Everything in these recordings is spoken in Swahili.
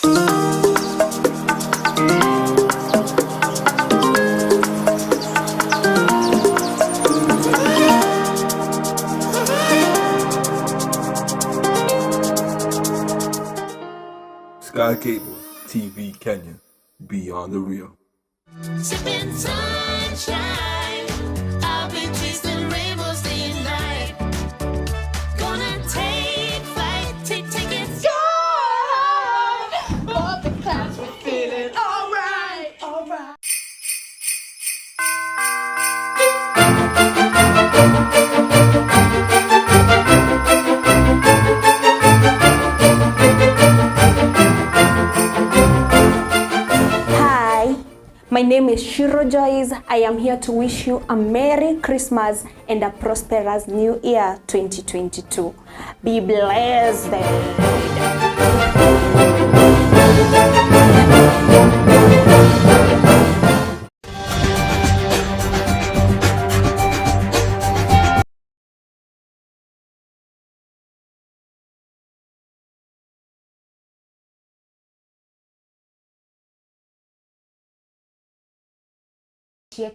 Sky Cable TV Kenya, beyond the real. Sipping sunshine, I'll be tasting rainbows day and night. Gonna take flight, take it fly. Up the clouds, we're feeling alright, alright. My name is Shiro Joyce. I am here to wish you a Merry Christmas and a prosperous New Year 2022. Be blessed.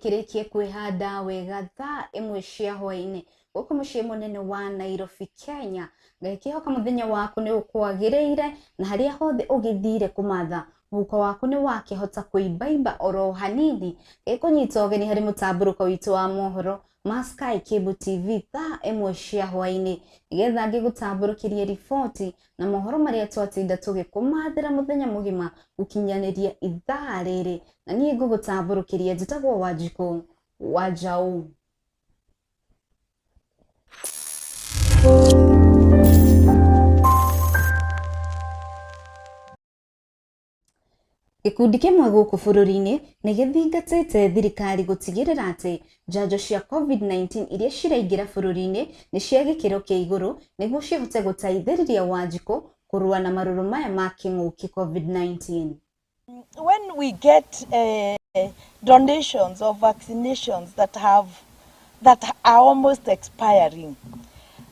Kirikie kwihanda wega thaa imwe cia hwaini guku mucii munene wa Nairobi Kenya ngakihoka muthenya waku ni ukwagiriire na haria hothe ugithire kumatha muko waku ni wakihota kuibaimba oro hanini ikunyita ogeni hari mutamburuko witu wa mohoro ma Sky Cable TV thaa imwe cia hwaini igetha ngigutamburukirie riboti na mohoro maria twatinda tugikumathira muthenya mugima gukinyaniria ithaa riri na nie ngugutamburukirie njitagwo Wanjiku Wanjau. Gikundi kimwe guku bururi-ini ni githingatite thirikari gutigirira ati njanjo cia COVID-19 iria ciraingira bururi-ini ni cia gikiro kia iguru niguo cihote gutaithiriria Wanjiku kurua na maruru maya ma king'uki COVID-19. When we get donations of vaccinations that are almost expiring,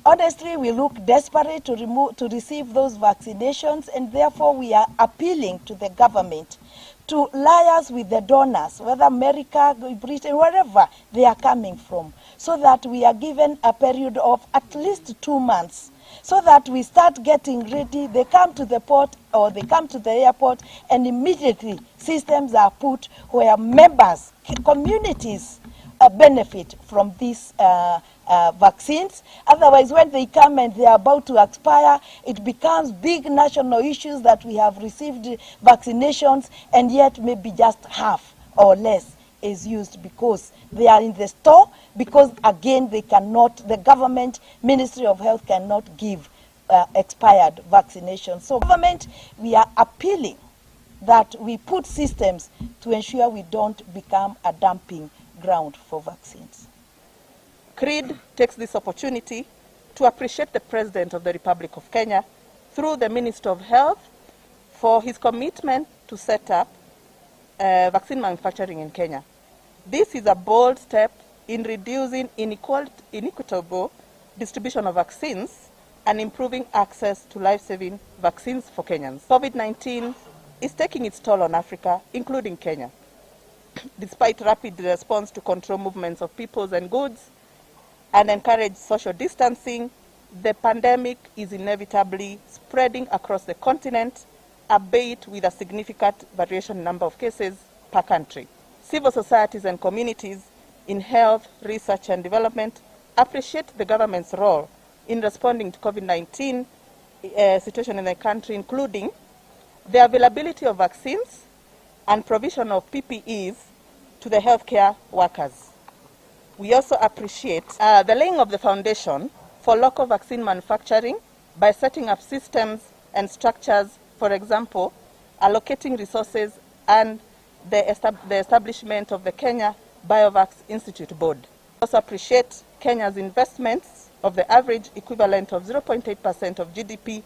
honestly, we look desperate to receive those vaccinations, and therefore we are appealing to the government to liaise with the donors, whether America, Britain, wherever they are coming from, so that we are given a period of at least 2 months, so that we start getting ready. They come to the port or they come to the airport, and immediately systems are put where members, communities benefit from these vaccines. Otherwise, when they come and they are about to expire, it becomes big national issues that we have received vaccinations and yet maybe just half or less is used because they are in the store, because again they cannot, the government Ministry of Health cannot give expired vaccinations. So government, we are appealing that we put systems to ensure we don't become a dumping ground for vaccines. CREED takes this opportunity to appreciate the President of the Republic of Kenya through the Minister of Health for his commitment to set up vaccine manufacturing in Kenya. This is a bold step in reducing inequitable distribution of vaccines and improving access to life-saving vaccines for Kenyans. COVID-19 is taking its toll on Africa, including Kenya. Despite rapid response to control movements of peoples and goods and encourage social distancing, the pandemic is inevitably spreading across the continent, albeit with a significant variation in number of cases per country. Civil societies and communities in health, research and development appreciate the government's role in responding to COVID-19 situation in the country, including the availability of vaccines and provision of PPEs to the healthcare workers. We also appreciate the laying of the foundation for local vaccine manufacturing by setting up systems and structures, for example, allocating resources and the establishment of the Kenya Biovax Institute Board. We also appreciate Kenya's investments of the average equivalent of 0.8% of GDP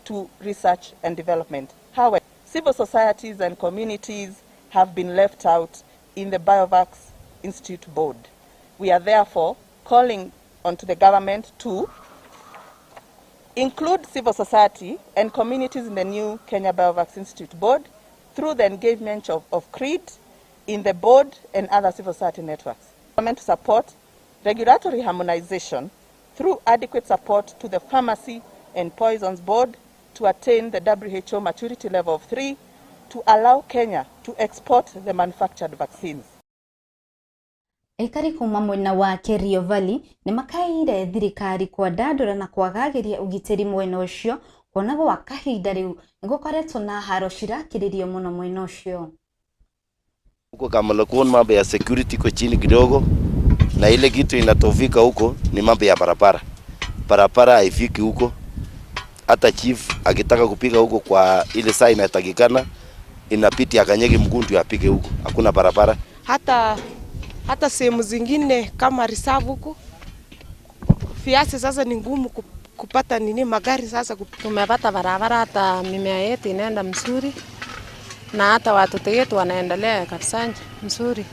to research and development. However, civil societies and communities have been left out in the Biovax Institute Board. We are therefore calling on to the government to include civil society and communities in the new Kenya Biovax Institute board through the engagement of CREED in the board and other civil society networks. Government to support regulatory harmonization through adequate support to the Pharmacy and Poisons Board to attain the WHO maturity level of 3 to allow Kenya to export the manufactured vaccines. Aikari kuma mwena wa Kerio Valley ni makaire thirikari kwa dadura na kwagagiria ugitiri mwena ucio kuonago wa kahinda riu nigukoretwo na haro cirakiririo muno mwena ucio. Huko Kamalokon mambo ya security kwa chini kidogo, na ile kitu inatofika huko ni mambo ya barabara. Barabara haifiki huko. Hata chief akitaka kupiga huko kwa ile saa inatakikana inapiti akanyege mgundu apige huko. Hakuna barabara. Hata sehemu zingine kama Risavu huko Fiasi sasa ni ngumu kupata magari sasa. Tumepata barabara, hata mimea yetu inaenda mzuri na hata watoto wetu wanaendelea kabisa mzuri.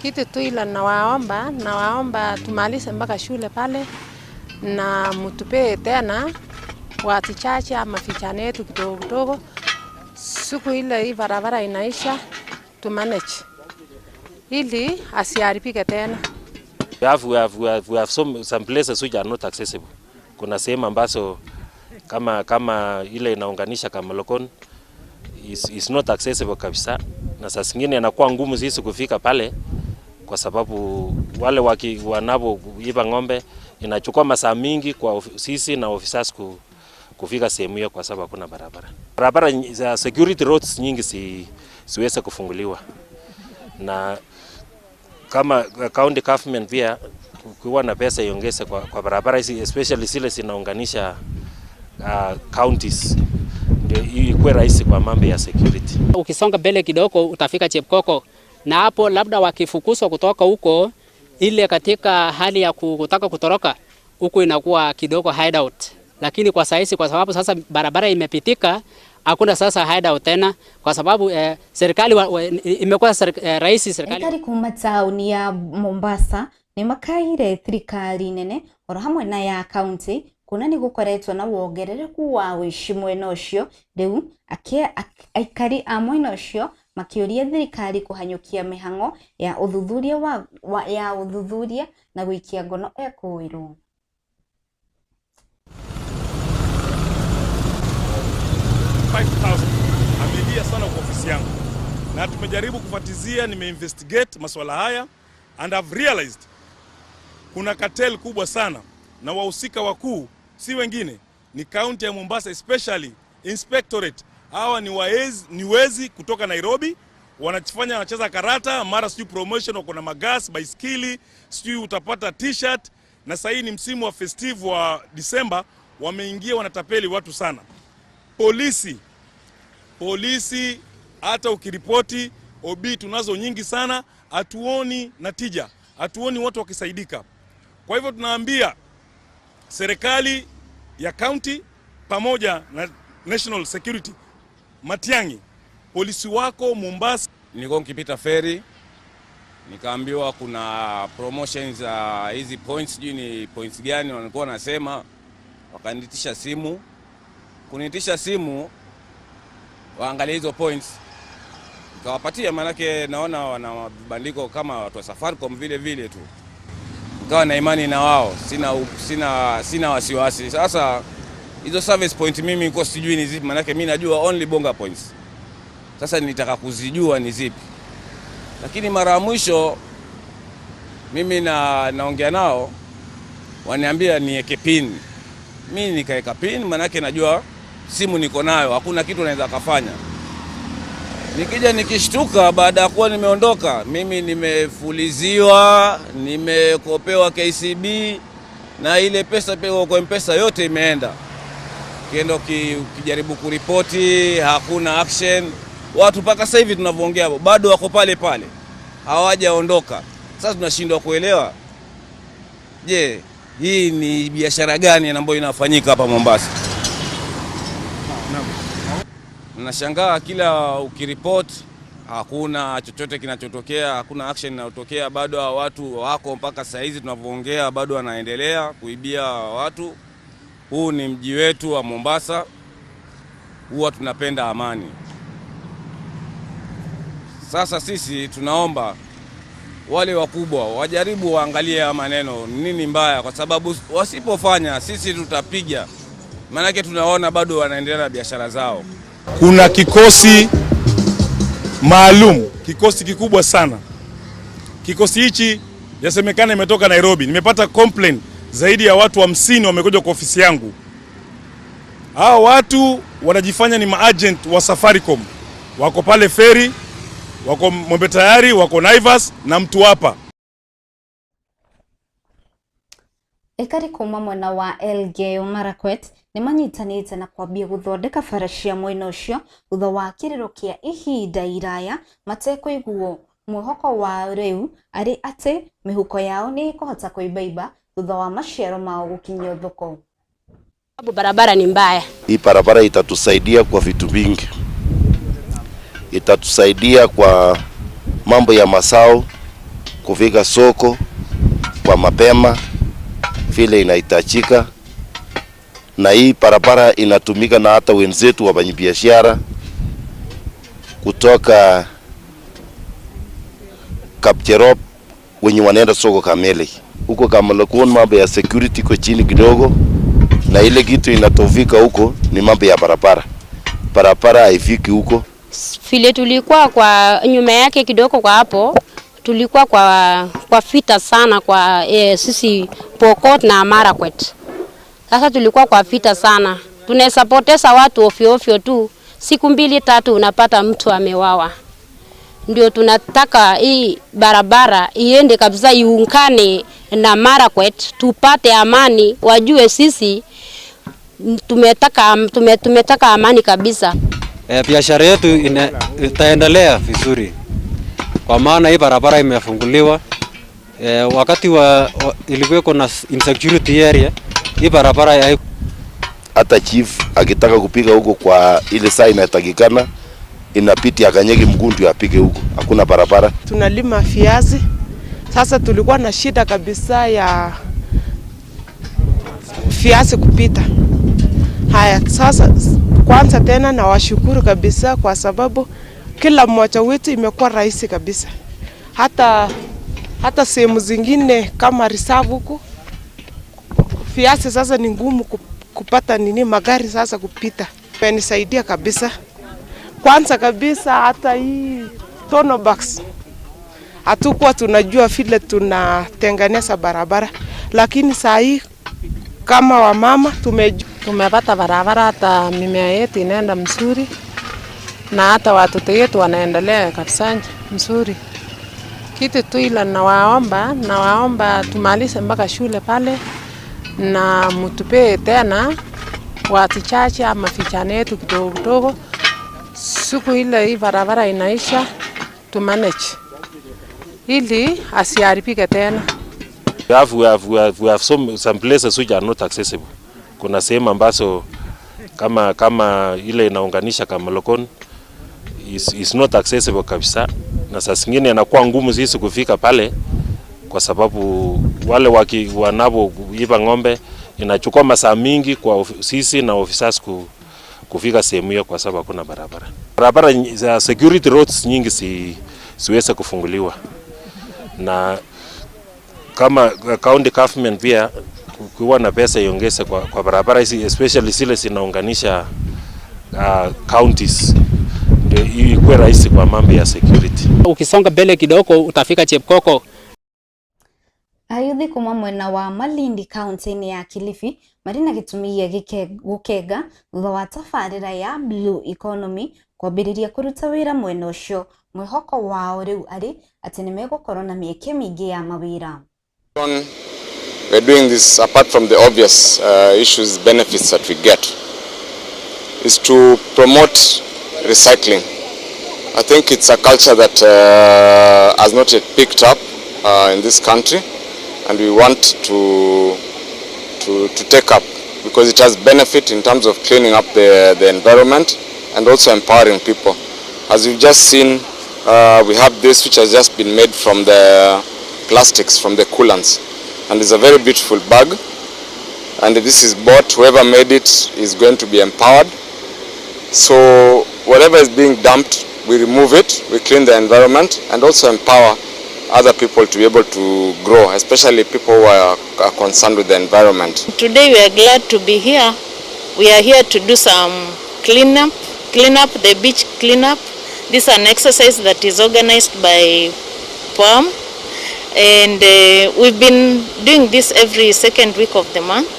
Kitu tu ila nawaomba tumalize mpaka shule pale na mtupe tena watu chache ama vijana wetu kidogo kidogo. Siku ile hii barabara inaisha tumanage ili asiharibike tena. We have some places which are not accessible. Kuna sehemu ambazo kama ile inaunganisha Kamalokon is not accessible kabisa, na saa zingine inakuwa ngumu sisi kufika pale kwa sababu wale wanapoiba ng'ombe inachukua masaa mingi kwa sisi na officers kufika sehemu hiyo kwa sababu hakuna barabara. Barabara za security roads nyingi siweze kufunguliwa, na kama county government pia kuwa na pesa iongeze kwa barabara hizi, especially zile zinaunganisha counties, ndio ikuwe rahisi kwa mambo ya security. Ukisonga mbele kidogo utafika Chepkoko, na hapo labda wakifukuswa kutoka huko, ile katika hali ya kutaka kutoroka huko inakuwa kidogo hideout. Lakini kwa sasa kwa sababu sasa barabara imepitika, hakuna sasa hideout tena kwa sababu serikali imekuwa rais serikali. Aikari kuma tauni ya Mombasa ni makaire thirikari nene oro hamwe na ya county kuna ni gukoretwo na wongerereku wa wishi mwena ucio. Riu aikari a mwena ucio makiuria thirikari kuhanyukia mihango ya uthuthuria na gwikia ngono ekuwiru. Amelia sana kwa ofisi yangu na tumejaribu kufuatizia, nimeinvestigate masuala haya and I've realized kuna cartel kubwa sana, na wahusika wakuu si wengine ni county ya Mombasa, especially inspectorate. Hawa ni wezi kutoka Nairobi, wanacheza karata, mara sijui promotion, wako na magas, baiskeli, sijui utapata t-shirt, na sasa hii ni msimu wa festive wa December, wameingia wanatapeli watu sana. Polisi hata ukiripoti OB tunazo nyingi sana, hatuoni natija, hatuoni watu wakisaidika. Kwa hivyo tunaambia serikali ya county pamoja na national security, Matiang'i, polisi wako Mombasa. Nilikuwa nikipita ferry nikaambiwa kuna promotions za hizi points, ni points gani walikuwa wanasema, wakanitisha simu. Kunitisha simu waangalia hizo points, nikawapatia, manake naona wana bandiko kama watu wa Safaricom vile tu. Nikawa na imani na wao, sina wasiwasi. Sasa hizo service point mimi niko sijui ni zipi, manake mimi najua only bonga points. Sasa nitaka kuzijua ni zipi. Lakini mara ya mwisho mimi naongea nao, waniambia niweke pin. Mimi nikaeka pin, manake najua simu niko nayo, hakuna kitu naweza kufanya. Nikija nikishtuka baada ya kuwa nimeondoka, mimi nimefuliziwa, nimekopewa KCB na ile pesa pego kwa M-Pesa yote imeenda. Kiendo kijaribu kuripoti, hakuna action. Watu mpaka sasa hivi tunavyoongea bado wako pale, hawajaondoka. Sasa tunashindwa kuelewa, je, hii ni biashara gani ambayo inafanyika hapa Mombasa? Nashangaa kila ukiripoti hakuna chochote kinachotokea, hakuna action inayotokea. Bado watu wako mpaka saa hizi tunavyoongea bado wanaendelea kuibia watu. huu ni mji wetu wa Mombasa, huwa tunapenda amani. Sasa sisi tunaomba wale wakubwa wajaribu waangalie maneno nini mbaya, kwa sababu wasipofanya sisi tutapiga. Maanake tunaona bado wanaendelea na biashara zao. Kuna kikosi maalum, kikosi kikubwa sana. Kikosi hichi yasemekana imetoka Nairobi. Nimepata complaint zaidi ya watu 50 wamekuja kwa ofisi yangu. Hao watu wanajifanya ni maagent wa Safaricom. Wako pale Ferry, wako Mombe Tayari, wako Naivas na Mtwapa. Ekari kuma mwena wa Elgeyo Marakwet nimanyitanite na kwambia guthondeka farashia mwena ucio thutha wa kiriro kia ihinda iraya matekwiguo mwihoko wa riu ari ati mihuko yao ni kuhota kuibaiba thutha wa maciaro mao gukinyia thoko. Barabara ni mbaya. Hii barabara itatusaidia kwa vitu vingi. Itatusaidia kwa mambo ya masao, kufika soko kwa mapema vile inahitajika, na hii barabara inatumika na hata wenzetu wafanyabiashara kutoka Kapcherop wenye wanaenda soko kamili. Huko kama Lokon mambo ya security kwa chini kidogo, na ile kitu inatofika huko ni mambo ya barabara. Barabara haifiki huko. Vile tulikuwa kwa nyuma yake kidogo kwa hapo, tulikuwa kwa vita sana kwa sisi Pokot na Marakwet. Sasa tulikuwa kwa vita sana. Tunaweza poteza watu ofyo ofyo tu. Siku 2-3 unapata mtu amewawa. Ndio tunataka hii barabara iende kabisa, iungane na tupate amani, wajue sisi tumetaka amani kabisa. Biashara yetu itaendelea vizuri kwa maana hii barabara imefunguliwa. Wakati ilikuwa kuna insecurity area, hii barabara hata chief akitaka kupiga huko kwa ile saa inatakikana inapiti akanyege mgundu apige huko, hakuna barabara. Tunalima viazi. Sasa tulikuwa na shida kabisa ya viazi kupita. Haya, sasa kwanza tena na washukuru kabisa kwa sababu kila mmoja wetu imekuwa rahisi kabisa. Hata sehemu zingine kama Risavu huko viazi sasa ni ngumu kupata magari sasa kupita. Imenisaidia kabisa. Kwanza kabisa hata hii tono box hatukuwa tunajua vile tunatengeneza barabara, lakini saa hii kama wamama tumepata barabara, hata mimea yetu inaenda mzuri na hata watoto wetu wanaendelea kabisa mzuri. Kitu tu ila nawaomba tumalize mpaka shule pale na mtupe tena watu chache ama vijana yetu kidogo kidogo. Siku ile hii barabara inaisha tumanage ili asiharibike tena. We have some places which are not accessible. Kuna sehemu ambazo kama ile inaunganisha kama Lokon is not accessible kabisa, na saa zingine inakuwa ngumu sisi kufika pale kwa sababu wale wanapoiba ng'ombe inachukua masaa mingi kwa sisi na officers kufika sehemu hiyo kwa sababu kuna barabara. Barabara za security roads nyingi siweze kufunguliwa, na kama county government pia kuwa na pesa iongeze kwa barabara hizi, especially zile zinaunganisha counties, ndio ikuwe rahisi kwa mambo ya security. Ukisonga mbele kidogo utafika Chepkoko. Ayuthi kuma mwena wa Malindi County ya Kilifi marina gitumia gukega thutha wa tabarĩra ya Blue Economy kwambĩrĩria kũruta wĩra mwena ũcio. Mwĩhoko wao rĩu arĩ atĩ nĩ megũkorwo na mĩeke mĩingĩ ya mawĩra. We're doing this apart from the obvious issues, benefits that we get, is to promote recycling. I think it's a culture that has not yet picked up in this country, and we want to take up because it has benefit in terms of cleaning up the environment and also empowering people. As you've just seen, we have this which has just been made from the plastics, from the coolants, and it's a very beautiful bag. and this is bought, whoever made it is going to be empowered. So whatever is being dumped, we remove it, we clean the environment, and also empower other people to be able to grow, especially people who are concerned with the environment. Today we are glad to be here. We are here to do some clean up the beach cleanup. This is an exercise that is organized by PAM, and we've been doing this every second week of the month.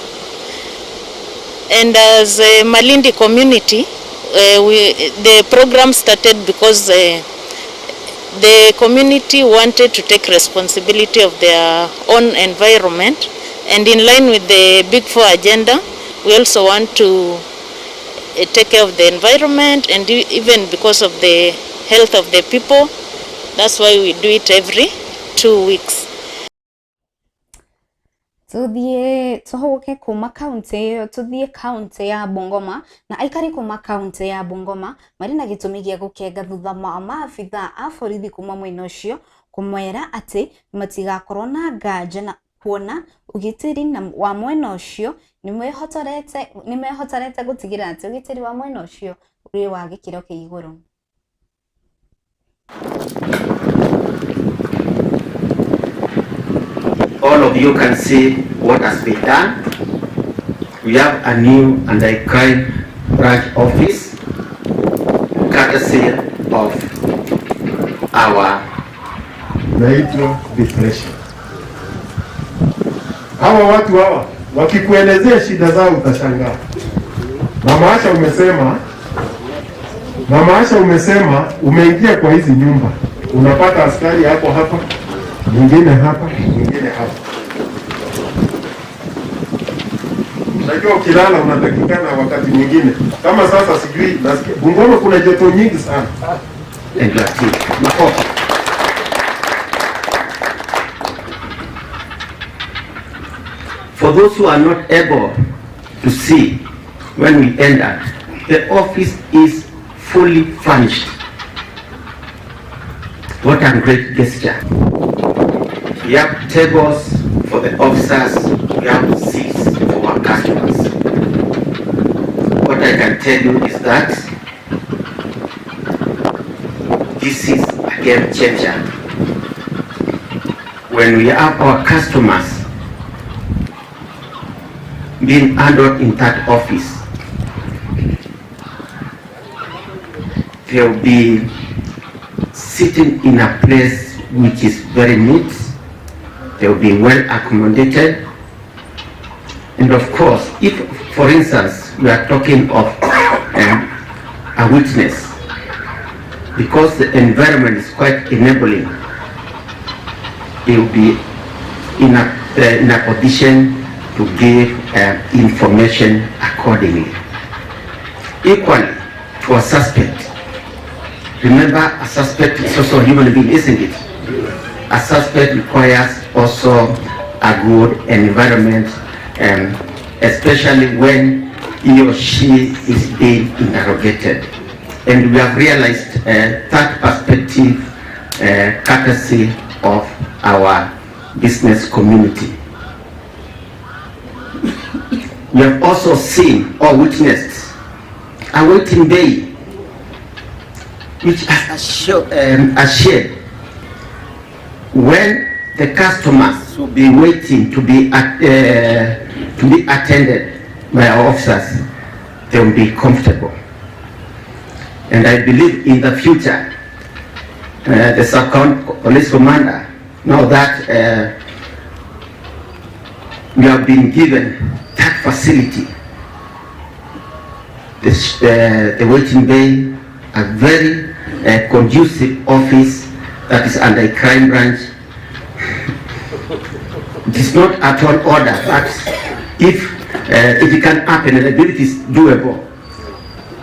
And as a Malindi community, the program started because the community wanted to take responsibility of their own environment, and in line with the Big Four agenda, we also want to take care of the environment, and even because of the health of the people. That's why we do it every 2 weeks. Tuhoke kuma county tuthie county ya Bungoma na aikari kuma county ya Bungoma mari na gitumi gia gukenga thutha ma maabitha a borithi kuma mwena ucio kumwera ati matigakorwo na nganja na kuona ugitiri wa mwena ucio nimehotorete gutigira ati ugitiri wa mwena ucio uri wa gikiro kia iguru. All of you can see what has been done. We have a new anti-crime branch office, courtesy of our naitwa depression. Hawa watu hawa wakikuelezea shida zao utashangaa. Mama Asha umesema umeingia kwa hizi nyumba, unapata askari hapo hapa, mwingine hapa, mwingine hapa. Unajua ukilala unatakikana wakati mwingine. Kama sasa sijui nasikia Bungoma kuna joto nyingi sana. For those who are not able to see, when we entered, the office is fully furnished. What a great gesture. We have tables for the officers, we have seats for our customers. What I can tell you is that this is a game changer. When we have our customers being handled in that office, they'll be sitting in a place which is very neat. They'll be well accommodated. And of course, if, for instance, we are talking of a witness, because the environment is quite enabling, they will be in a position to give information accordingly. Equally, to a suspect. Remember, a suspect is also a human being, isn't it? A suspect requires also a good environment, especially when he or she is being interrogated. And we have realized that perspective courtesy of our business community. We have also seen or witnessed a waiting bay which has a shed when the customers will be waiting to be attended by our officers. They will be comfortable. And I believe in the future, the Sub-County Police Commander, now that we have been given that facility, the waiting bay, a very conducive office that is under a crime branch. It is not at all order, but if it can happen and I believe it is doable,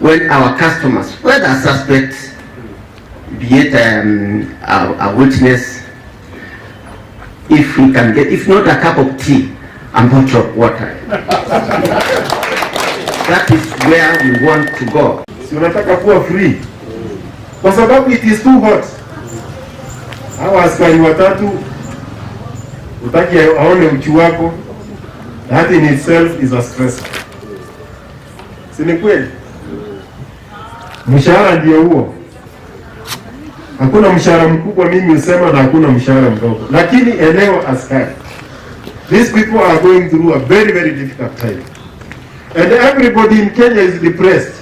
when our customers, whether suspects, be it a witness, if we can get, if not a cup of tea, a bottle of water. That is where we want to go. Si unataka kuwa free, kwa sababu it is too hot. Hawa askari watatu utaki aone uchi wako, That in itself is a stress. Si ni kweli? Mshahara ndio huo. Hakuna mshahara mkubwa mimi usema na hakuna mshahara mdogo. Lakini elewa askari. These people are going through a very, very difficult time. And everybody in Kenya is depressed.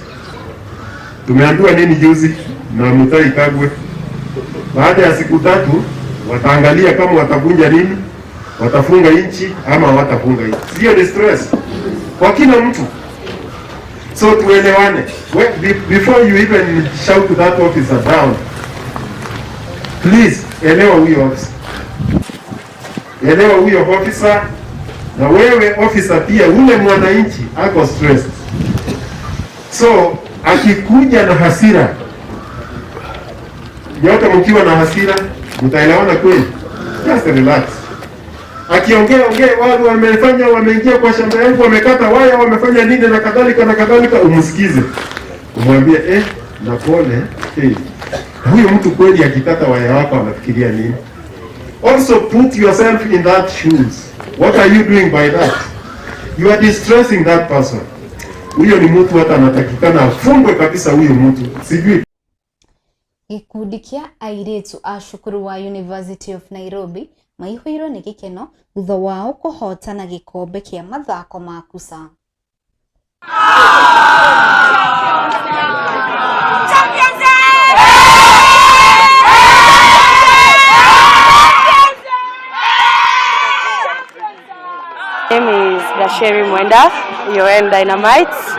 Tumeambiwa nini juzi na Mutahi Kagwe? Baada ya siku 3 wataangalia kama watavunja nini, watafunga nchi ama watafunga nchi. Sio ni stress kwa kila mtu. So tuelewane. Before you even shout that officer down, please elewa huyo officer. Elewa huyo officer, na wewe officer pia ule mwananchi ako stressed. So akikuja na hasira, yote mkiwa na hasira mtaelewana kweli? Just relax. Akiongea watu wameingia kwa shamba yangu, wamekata waya, wamefanya nini na kadhalika, umsikize. Umwambie na pole, huyo mtu kweli akikata waya wako anafikiria nini? Also put yourself in that shoes. What are you doing by that? You are distressing that person. Huyo ni mtu hata anatakikana afungwe kabisa huyo mtu. Sijui. Gikundi kia airetu a cukuru wa University of Nairobi maihũirwo nĩ gĩkeno thutha wao kũhotana gĩkombe kĩa mathako ma KUSA. My name is Gasheri Mwenda, UN Dynamites.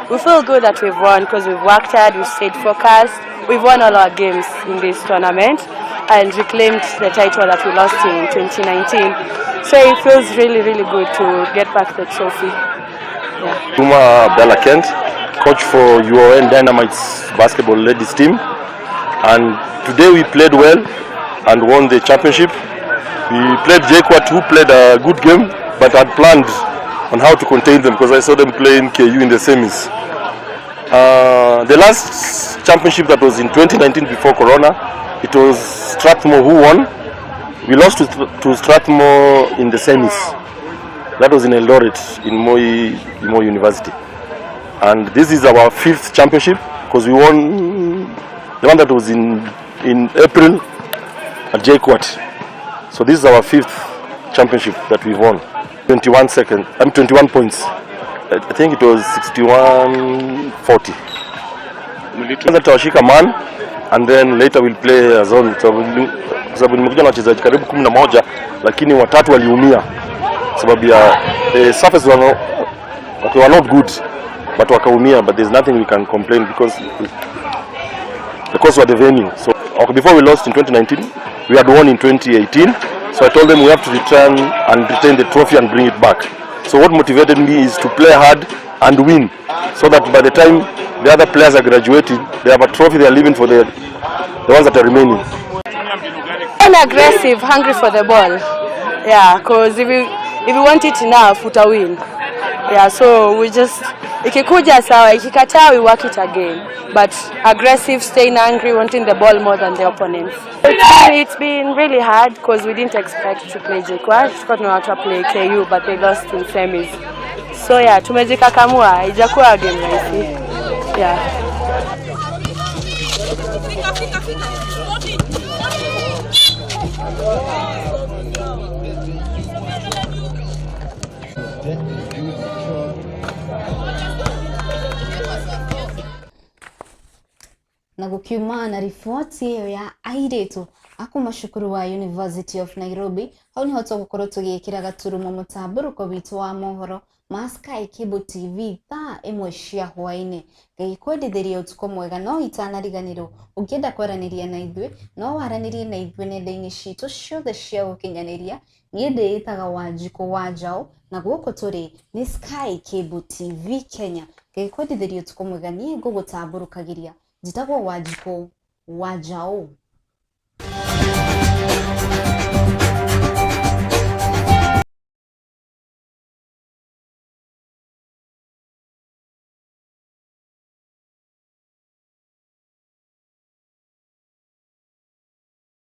We feel good that we've won because we've worked hard, we've stayed focused. We've won all our games in this tournament and reclaimed the title that we lost in 2019. So it feels really, really good to get back the trophy. Yeah. Juma Abdallah Kent, coach for UN Dynamites basketball ladies team. And today we played well and won the championship. We played JKUAT, who played a good game, but had planned on how to contain them because I saw them playing KU in the semis. The last championship that was in 2019 before Corona, it was Strathmore who won. We lost to Strathmore in the semis. That was in Eldoret, in Moi University. And this is our 5th championship because we won the one that was in April at JKUAT. So this is our 5th championship that we've won. 21 points. I think it was 61-40. Tutawashika man and then later we'll play a zone. Sababu nimekuja na wachezaji karibu 11 lakini watatu waliumia sababu ya the surface were not good but wakaumia, but there's nothing we can complain because of the venue. So before we lost in 2019, we had won in 2018. So I told them we have to return and retain the trophy and bring it back. So what motivated me is to play hard and win, so that by the time the other players are graduating, they have a trophy they are leaving for the ones that are remaining. Aggressive, hungry for the ball. Yeah, because if you want it enough, uta win. Yeah, so we just ikikuja sawa, ikikataa we work it again. But aggressive, staying angry, wanting the ball more than the opponents. It's been really hard because we didn't expect to play JKUAT. We thought to play KU, but they lost in semis. So yeah, tumejikakamua, haijakuwa game rahisi. Yeah. Na gukiuma na riboti iyo ya airetu akuma cukuru wa University of Nairobi hau niho tugukorwo tugikira gaturumo mutamburuko witu wa mohoro ma Sky Cable TV thaa 1 cia hwaini ngĩkwendithĩria ũtukũ mwega no itanariganĩrwo ũngĩenda kwaranĩria na ithuĩ no waranirie na ithuĩ nenda-inĩ citũ ciothe cia gũkinyanĩria niĩ ndĩĩtaga Wanjikũ Wanjaũ na gũkũ tũrĩ nĩ Sky Cable TV Kenya ngĩkwendithĩria ũtukũ mwega niĩ ngũgũtambũrũkagĩria njĩtagwo Wanjikũ Wanjaũ.